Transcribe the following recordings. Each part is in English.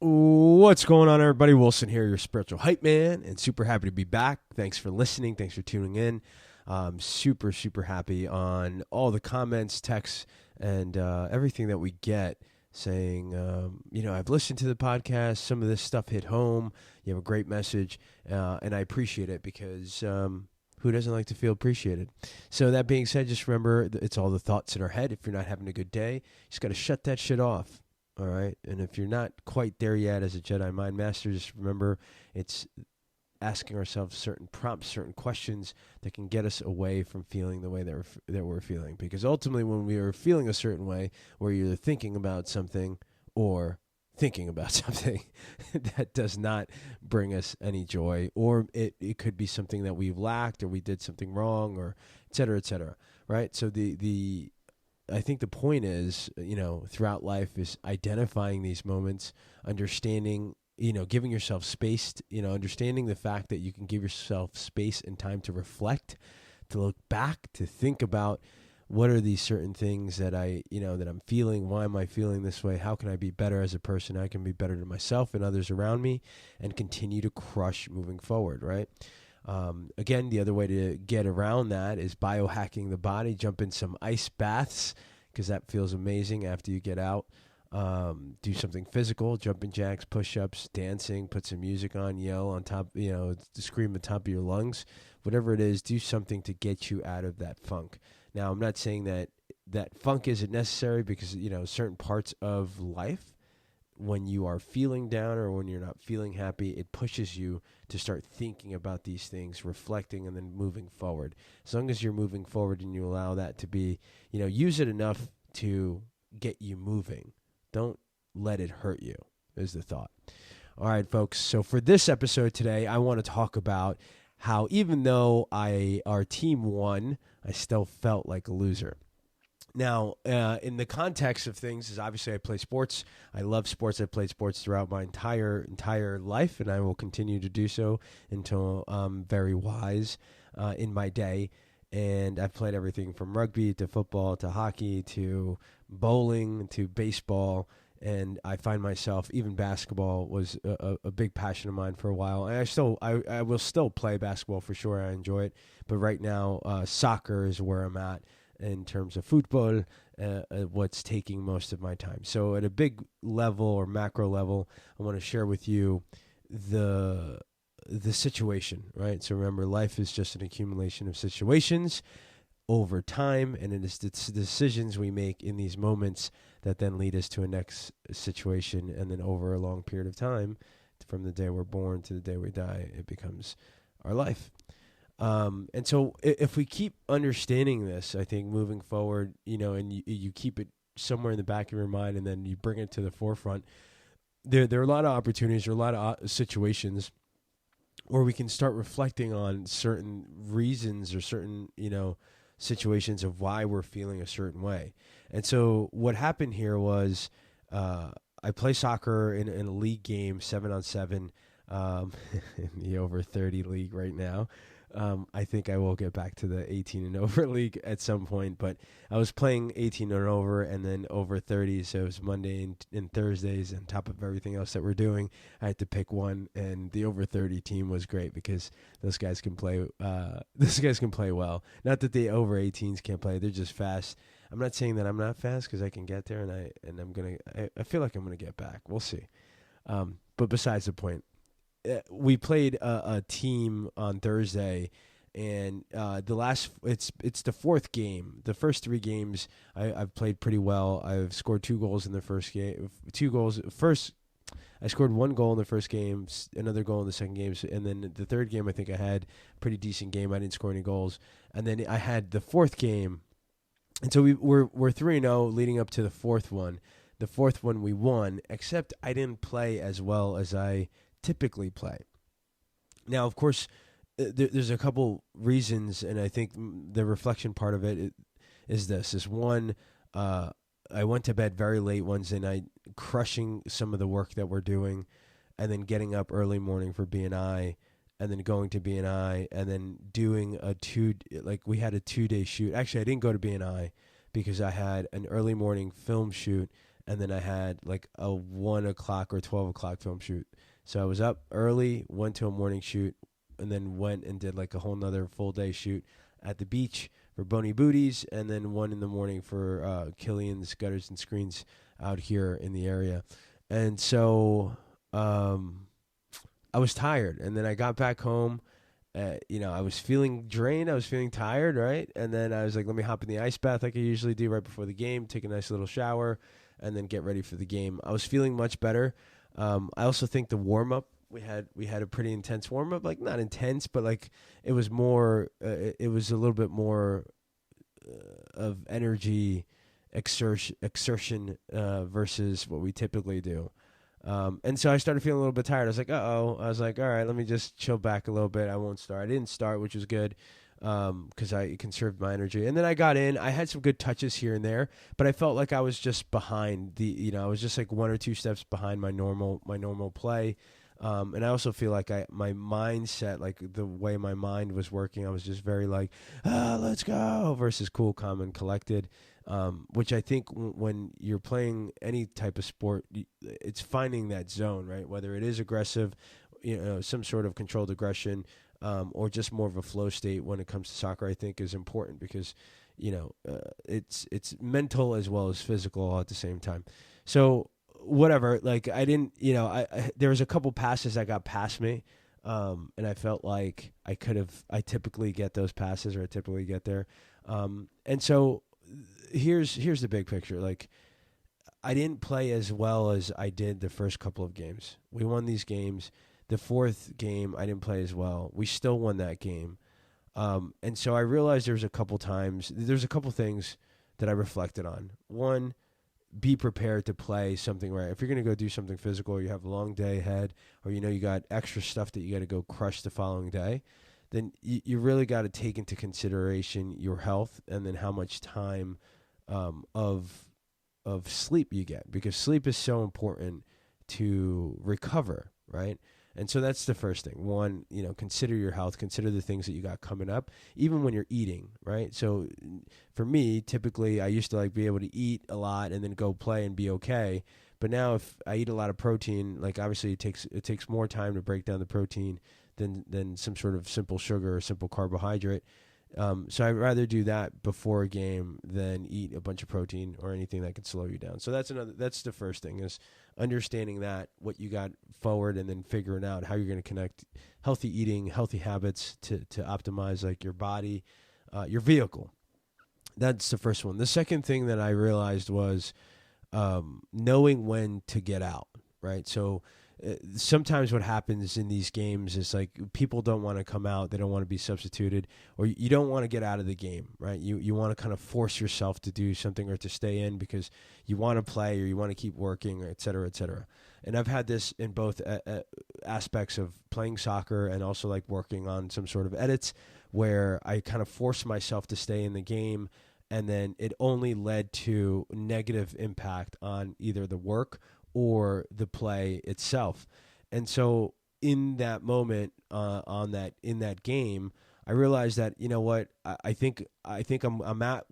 What's going on, everybody? Wilson here, your spiritual hype man, and super happy to be back. Thanks for listening. Thanks for tuning in. Super happy on all the comments, texts, and everything that we get saying, I've listened to the podcast. Some of this stuff hit home. You have a great message, and I appreciate it because who doesn't like to feel appreciated? So that being said, just remember, it's all the thoughts in our head. If you're not having a good day, you just got to shut that shit off. All right. And if you're not quite there yet as a Jedi Mind Master, just remember it's asking ourselves certain prompts, certain questions that can get us away from feeling the way that we're feeling. Because ultimately, when we are feeling a certain way, we're either thinking about something or thinking about something that does not bring us any joy, or it could be something that we've lacked or we did something wrong, or et cetera, right? So I think the point is, throughout life is identifying these moments, understanding, giving yourself space, understanding the fact that you can give yourself space and time to reflect, to look back, to think about what are these certain things that that I'm feeling, why am I feeling this way, how can I be better as a person, how can I be better to myself and others around me, and continue to crush moving forward, right? Again, the other way to get around that is biohacking the body. Jump in some ice baths because that feels amazing after you get out. Do something physical, jumping jacks, push-ups, dancing, put some music on, yell on top, scream at the top of your lungs. Whatever it is, do something to get you out of that funk. Now, I'm not saying that funk isn't necessary because, certain parts of life, when you are feeling down or when you're not feeling happy, it pushes you to start thinking about these things, reflecting, and then moving forward. As long as you're moving forward and you allow that to be, use it enough to get you moving. Don't let it hurt you, is the thought. All right, folks. So for this episode today, I want to talk about how even though our team won, I still felt like a loser. Now, in the context of things, is obviously I play sports. I love sports. I've played sports throughout my entire life, and I will continue to do so until I'm very wise in my day. And I've played everything from rugby to football to hockey to bowling to baseball. And I find myself, even basketball was a big passion of mine for a while. And I will still play basketball for sure. I enjoy it. But right now, soccer is where I'm at in terms of football, what's taking most of my time. So at a big level or macro level, I want to share with you the situation, right? So remember, life is just an accumulation of situations over time, and it is the decisions we make in these moments that then lead us to a next situation, and then over a long period of time, from the day we're born to the day we die, it becomes our life. And so if we keep understanding this, I think moving forward, and you keep it somewhere in the back of your mind and then you bring it to the forefront, there are a lot of opportunities or a lot of situations where we can start reflecting on certain reasons or certain, situations of why we're feeling a certain way. And so what happened here was I play soccer in a league game, 7-on-7, in the over 30 league right now. I think I will get back to the 18 and over league at some point, but I was playing 18 and over and then over 30, so it was Monday and Thursdays on top of everything else that we're doing. I had to pick one, and the over 30 team was great because those guys can play. Those guys can play well. Not that the over 18s can't play; they're just fast. I'm not saying that I'm not fast because I can get there, I feel like I'm gonna get back. We'll see. But besides the point. We played a team on Thursday, and it's the fourth game. The first three games I've played pretty well. I've scored 2 goals in the first game. 2 goals. First, I scored 1 goal in the first game, another goal in the second game, and then the third game I think I had a pretty decent game. I didn't score any goals, and then I had the fourth game, and so we're 3-0 leading up to the fourth one. The fourth one we won, except I didn't play as well as I typically play. Now, of course, there's a couple reasons, and I think the reflection part of it is this. Is one, I went to bed very late Wednesday night, crushing some of the work that we're doing, and then getting up early morning for BNI, and then going to BNI, and then doing we had a 2-day shoot. Actually, I didn't go to BNI because I had an early morning film shoot and then I had like a 1 o'clock or 12 o'clock film shoot. So I was up early, went to a morning shoot, and then went and did like a whole nother full day shoot at the beach for Bony Booties, and then 1 in the morning for Killian's Gutters and Screens out here in the area. And so I was tired, and then I got back home. I was feeling drained. I was feeling tired, right? And then I was like, let me hop in the ice bath like I usually do right before the game, take a nice little shower, and then get ready for the game. I was feeling much better. I also think the warm-up, we had a pretty intense warm-up, like not intense, but like it was more, it was a little bit more of energy exertion versus what we typically do. And so I started feeling a little bit tired. I was like, uh-oh. I was like, all right, let me just chill back a little bit. I won't start. I didn't start, which was good because I conserved my energy. And then I got in. I had some good touches here and there, but I felt like I was just behind I was just like 1 or 2 steps behind my normal play. And I also feel like my mindset, like the way my mind was working, I was just very like, let's go, versus cool, calm, and collected. Which I think when you're playing any type of sport, it's finding that zone, right? Whether it is aggressive, some sort of controlled aggression, or just more of a flow state when it comes to soccer, I think is important because, it's mental as well as physical all at the same time. So whatever, like I didn't, there was a couple passes that got past me. And I felt like I typically get those passes, or I typically get there. And so here's the big picture. Like, I didn't play as well as I did the first couple of games. We won these games. The fourth game, I didn't play as well. We still won that game. And so I realized there's a couple things that I reflected on. One, be prepared to play something right. If you're going to go do something physical, or you have a long day ahead, or you got extra stuff that you got to go crush the following day, then you really got to take into consideration your health, and then how much time of sleep you get, because sleep is so important to recover, right? And so that's the first thing. One, consider your health, consider the things that you got coming up, even when you're eating, right? So for me, typically I used to like be able to eat a lot and then go play and be okay. But now if I eat a lot of protein, like obviously it takes more time to break down the protein than some sort of simple sugar or simple carbohydrate. So I'd rather do that before a game than eat a bunch of protein or anything that could slow you down. So that's the first thing, is understanding that, what you got forward, and then figuring out how you're going to connect healthy eating, healthy habits to optimize like your body, your vehicle. That's the first one. The second thing that I realized was knowing when to get out, right? So sometimes what happens in these games is like people don't want to come out, they don't want to be substituted, or you don't want to get out of the game, right? You want to kind of force yourself to do something or to stay in because you want to play or you want to keep working, et cetera, et cetera. And I've had this in both aspects of playing soccer and also like working on some sort of edits where I kind of forced myself to stay in the game, and then it only led to negative impact on either the work or the play itself. And so in that moment, in that game, I realized that, you know what, I think I'm at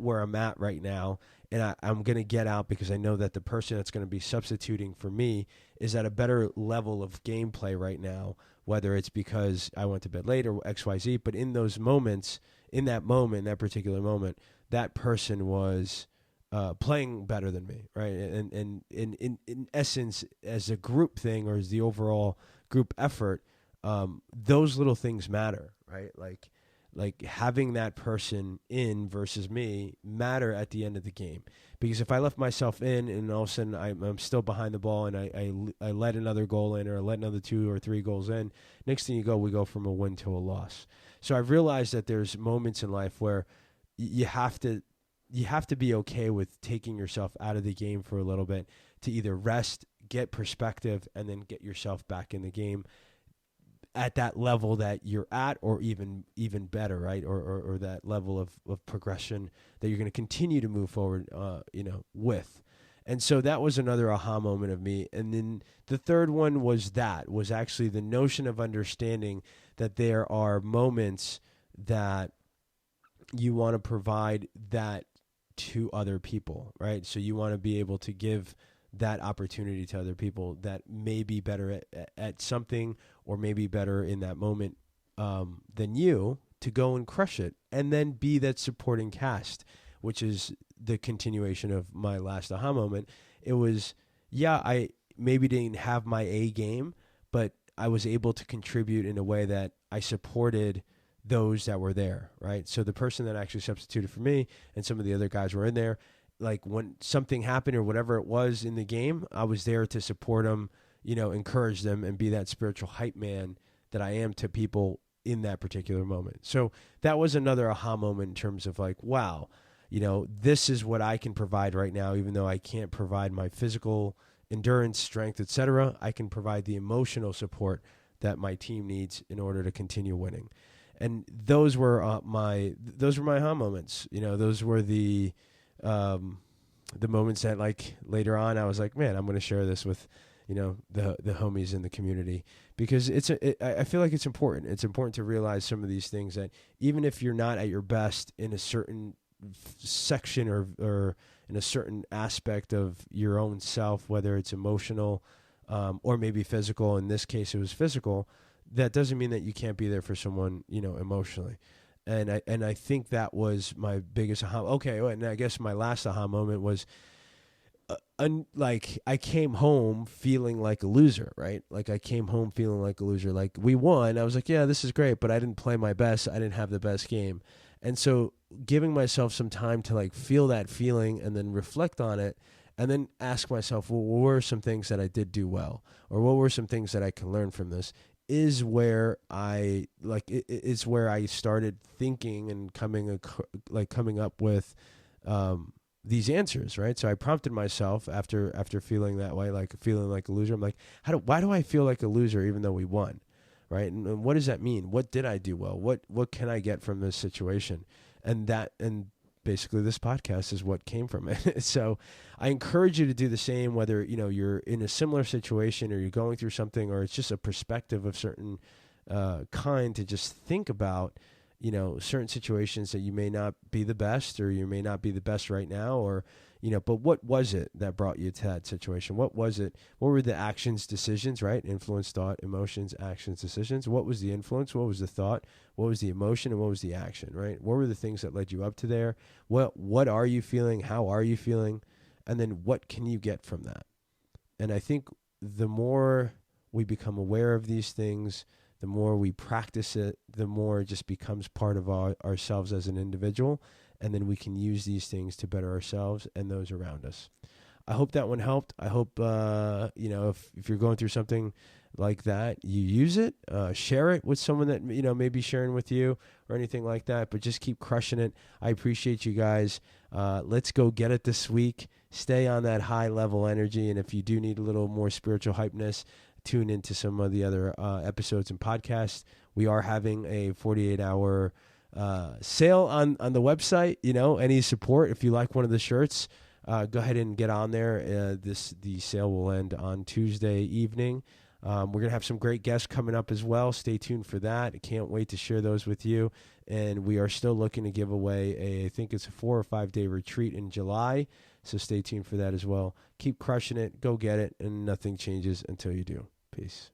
where I'm at right now, and I'm going to get out because I know that the person that's going to be substituting for me is at a better level of gameplay right now, whether it's because I went to bed late or XYZ. But in those moments, that particular moment, that person was playing better than me, right? And in essence, as a group thing, or as the overall group effort, those little things matter, right? Like having that person in versus me matter at the end of the game. Because if I left myself in and all of a sudden I'm still behind the ball and I let another goal in, or let another 2 or 3 goals in, next thing we go from a win to a loss. So I've realized that there's moments in life where you have to be okay with taking yourself out of the game for a little bit to either rest, get perspective, and then get yourself back in the game at that level that you're at, or even better, right? Or that level of progression that you're going to continue to move forward, with. And so that was another aha moment of me. And then the third one was actually the notion of understanding that there are moments that you want to provide that to other people, right? So you want to be able to give that opportunity to other people that may be better at something, or maybe better in that moment than you, to go and crush it, and then be that supporting cast, which is the continuation of my last aha moment. It was, yeah, I maybe didn't have my A game, but I was able to contribute in a way that I supported those that were there, right? So the person that actually substituted for me and some of the other guys were in there, like when something happened or whatever it was in the game, I was there to support them, encourage them, and be that spiritual hype man that I am to people in that particular moment. So that was another aha moment in terms of like, wow, this is what I can provide right now, even though I can't provide my physical endurance, strength, etc. I can provide the emotional support that my team needs in order to continue winning. And those were my aha moments. Those were the moments that, like, later on I was like, man, I'm going to share this with the homies in the community, because I feel like it's important. It's important to realize some of these things, that even if you're not at your best in a certain section or in a certain aspect of your own self, whether it's emotional or maybe physical. In this case, it was physical. That doesn't mean that you can't be there for someone, emotionally. And I think that was my biggest aha. Okay, and I guess my last aha moment was, like, I came home feeling like a loser, right? Like, I came home feeling like a loser. Like, we won. I was like, yeah, this is great, but I didn't play my best. I didn't have the best game. And so giving myself some time to, like, feel that feeling and then reflect on it, and then ask myself, well, what were some things that I did do well? Or what were some things that I can learn from this? Is where it's where I started thinking and coming up with these answers, right? So I prompted myself after feeling that way, like feeling like a loser. I'm like, why do I feel like a loser even though we won, right? And what does that mean? What did I do well? What can I get from this situation? And basically this podcast is what came from it. So I encourage you to do the same, whether you're in a similar situation, or you're going through something, or it's just a perspective of certain kind, to just think about certain situations that you may not be the best, or you may not be the best right now, or but what was it that brought you to that situation? What was it? What were the actions, decisions, right? Influence, thought, emotions, actions, decisions. What was the influence? What was the thought? What was the emotion? And what was the action, right? What were the things that led you up to there? What are you feeling? How are you feeling? And then what can you get from that? And I think the more we become aware of these things, the more we practice it, the more it just becomes part of ourselves as an individual. And then we can use these things to better ourselves and those around us. I hope that one helped. I hope, if you're going through something like that, you use it, share it with someone that, may be sharing with you or anything like that, but just keep crushing it. I appreciate you guys. Let's go get it this week. Stay on that high level energy. And if you do need a little more spiritual hypeness, tune into some of the other episodes and podcasts. We are having a 48-hour sale on the website. Any support, if you like one of the shirts, go ahead and get on there. The sale will end on Tuesday evening. We're going to have some great guests coming up as well. Stay tuned for that. I can't wait to share those with you. And we are still looking to give away I think it's a 4 or 5 day retreat in July. So stay tuned for that as well. Keep crushing it. Go get it. And nothing changes until you do. Peace.